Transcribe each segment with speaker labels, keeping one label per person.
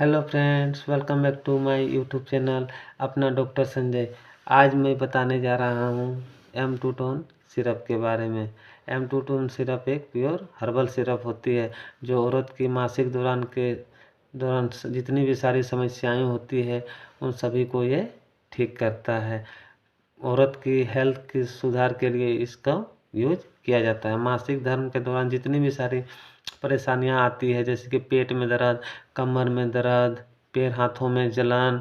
Speaker 1: Hello friends, welcome back to my YouTube channel अपना doctor Sanjay. आज मैं बताने जा रहा हूँ M2 टोन सिरप के बारे में। M2 टोन सिरप एक प्योर हर्बल सिरप होती है जो औरत की मासिक दौरान जितनी भी सारी समस्याएं होती है उन सभी को ये ठीक करता है। औरत की हेल्थ की सुधार के लिए इसका यूज किया जाता है। मासिक धर्म के दौरान जितनी भी सारी परेशानियां आती है, जैसे कि पेट में दर्द, कमर में दर्द, पैर हाथों में जलन,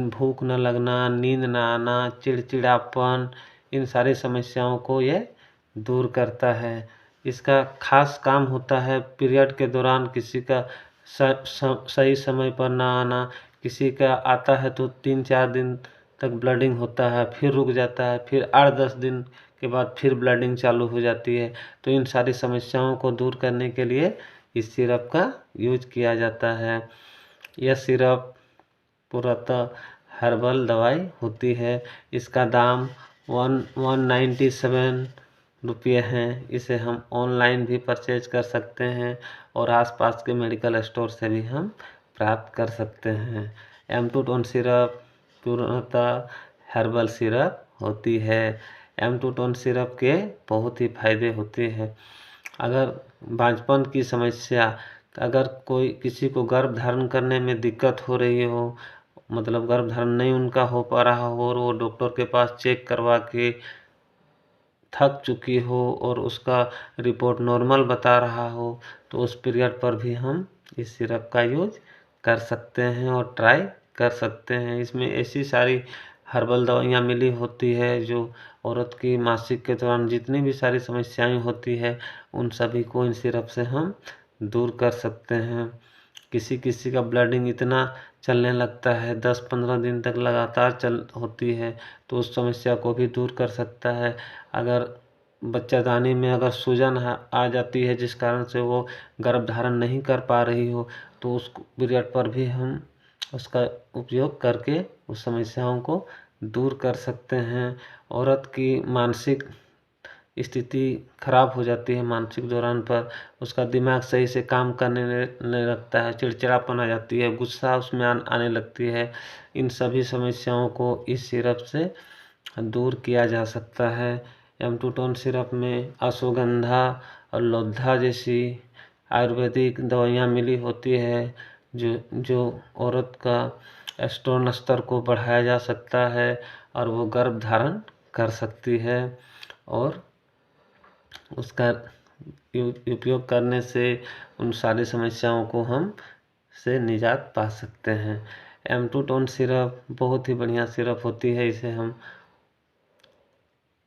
Speaker 1: भूख न लगना, नींद न आना, चिड़चिड़ापन, इन सारी समस्याओं को ये दूर करता है। इसका खास काम होता है पीरियड के दौरान किसी का सही समय पर ना आना, किसी का आता है तो 3-4 दिन तक ब्लडिंग होता है, फिर रुक जाता है, फिर 8-10 दिन के बाद फिर ब्लडिंग चालू हो जाती है। तो इन सारी समस्याओं को दूर करने के लिए इस सिरप का यूज किया जाता है। यह सिरप पूर्णतः हर्बल दवाई होती है। इसका दाम 197 रुपये हैं। इसे हम ऑनलाइन भी परचेज कर सकते हैं और आसपास के मेडिकल स्टोर से भी हम प्राप्त कर सकते हैं। M2 टोन सिरप पूर्णतः हर्बल सिरप होती है। M2 टोन सिरप के बहुत ही फायदे होते हैं। अगर बांझपन की समस्या, अगर कोई किसी को गर्भ धारण करने में दिक्कत हो रही हो, मतलब गर्भ धारण नहीं उनका हो पा रहा हो और वो डॉक्टर के पास चेक करवा के थक चुकी हो और उसका रिपोर्ट नॉर्मल बता रहा हो, तो उस पीरियड पर भी हम इस सिरप का यूज कर सकते हैं और ट्राई कर सकते हैं। इसमें ऐसी सारी हर्बल दवाइयाँ मिली होती है जो औरत की मासिक के दौरान जितनी भी सारी समस्याएं होती है उन सभी को इन सिरप से हम दूर कर सकते हैं। किसी किसी का ब्लडिंग इतना चलने लगता है, 10-15 दिन तक लगातार चल होती है, तो उस समस्या को भी दूर कर सकता है। अगर बच्चादानी में अगर सूजन आ जाती है जिस कारण से वो गर्भ धारण नहीं कर पा रही हो, तो उस पीरियड पर भी हम उसका उपयोग करके उस समस्याओं को दूर कर सकते हैं। औरत की मानसिक स्थिति खराब हो जाती है मानसिक दौरान पर, उसका दिमाग सही से काम करने नहीं लगता है, चिड़चिड़ापन आ जाती है, गुस्सा उसमें आने लगती है। इन सभी समस्याओं को इस सिरप से दूर किया जा सकता है। M2 टोन सिरप में अश्वगंधा और लोद्धा जैसी आयुर्वेदिक दवाइयाँ मिली होती है जो जो औरत का एस्ट्रोन स्तर को बढ़ाया जा सकता है और वो गर्भ धारण कर सकती है और उसका उपयोग करने से उन सारी समस्याओं को हम से निजात पा सकते हैं। M2 टोन सिरप बहुत ही बढ़िया सिरप होती है। इसे हम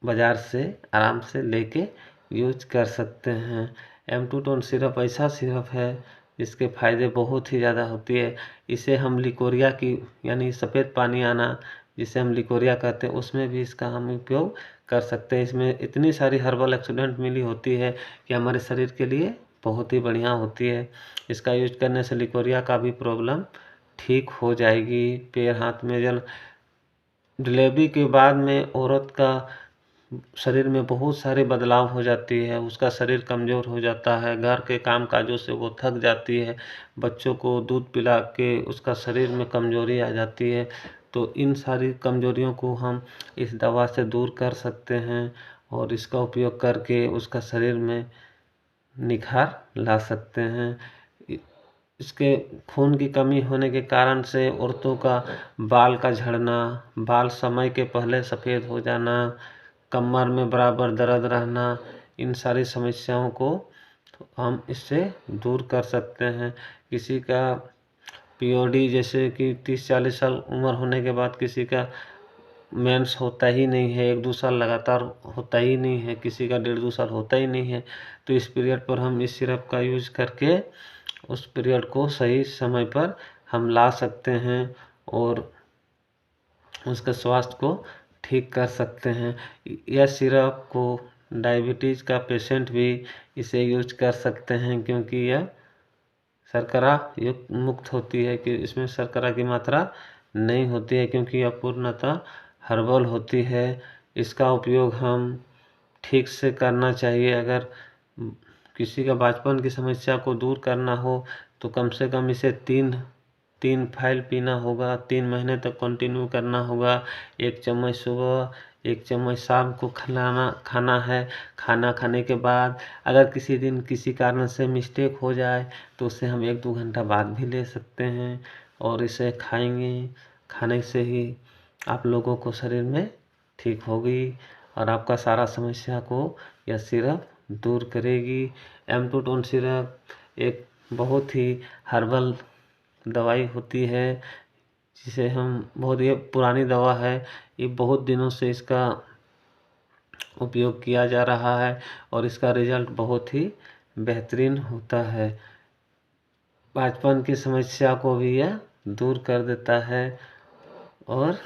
Speaker 1: बाज़ार से आराम से लेके यूज कर सकते हैं। M2 टोन सिरप ऐसा सिरप है जिसके फ़ायदे बहुत ही ज़्यादा होती है। इसे हम लिकोरिया की यानी सफ़ेद पानी आना जिसे हम लिकोरिया कहते हैं, उसमें भी इसका हम उपयोग कर सकते हैं। इसमें इतनी सारी हर्बल एक्सीडेंट मिली होती है कि हमारे शरीर के लिए बहुत ही बढ़िया होती है। इसका यूज करने से लिकोरिया का भी प्रॉब्लम ठीक हो जाएगी। पैर हाथ में जल डिलीवरी के बाद में औरत का शरीर में बहुत सारे बदलाव हो जाती है, उसका शरीर कमज़ोर हो जाता है, घर के काम काजों से वो थक जाती है, बच्चों को दूध पिला के उसका शरीर में कमज़ोरी आ जाती है। तो इन सारी कमज़ोरियों को हम इस दवा से दूर कर सकते हैं और इसका उपयोग करके उसका शरीर में निखार ला सकते हैं। इसके खून की कमी होने के कारण से औरतों का बाल का झड़ना, बाल समय के पहले सफ़ेद हो जाना, कमर में बराबर दर्द रहना, इन सारी समस्याओं को हम इससे दूर कर सकते हैं। किसी का POD जैसे कि 30-40 साल उम्र होने के बाद किसी का मेंस होता ही नहीं है, 1-2 साल लगातार होता ही नहीं है, किसी का 1.5-2 साल होता ही नहीं है, तो इस पीरियड पर हम इस सिरप का यूज करके उस पीरियड को सही समय पर हम ला सकते हैं और उसके स्वास्थ्य को ठीक कर सकते हैं। यह सिरप को डायबिटीज़ का पेशेंट भी इसे यूज कर सकते हैं क्योंकि यह शर्करा युक्त मुक्त होती है कि इसमें शर्करा की मात्रा नहीं होती है क्योंकि यह पूर्णतः हर्बल होती है। इसका उपयोग हम ठीक से करना चाहिए। अगर किसी का बचपन की समस्या को दूर करना हो तो कम से कम इसे 3 3 फाइल पीना होगा, 3 महीने तक कंटिन्यू करना होगा। 1 चम्मच सुबह, 1 चम्मच शाम को खाना है। खाना खाने के बाद अगर किसी दिन किसी कारण से मिस्टेक हो जाए तो उसे हम 1-2 घंटा बाद भी ले सकते हैं, और इसे खाएंगे। खाने से ही आप लोगों को शरीर में ठीक होगी और आपका सारा समस्या को यह सिरप दूर करेगी। M2 सिरप एक बहुत ही हर्बल दवाई होती है, जिसे हम बहुत ये पुरानी दवा है, ये बहुत दिनों से इसका उपयोग किया जा रहा है और इसका रिजल्ट बहुत ही बेहतरीन होता है। बचपन की समस्या को भी यह दूर कर देता है और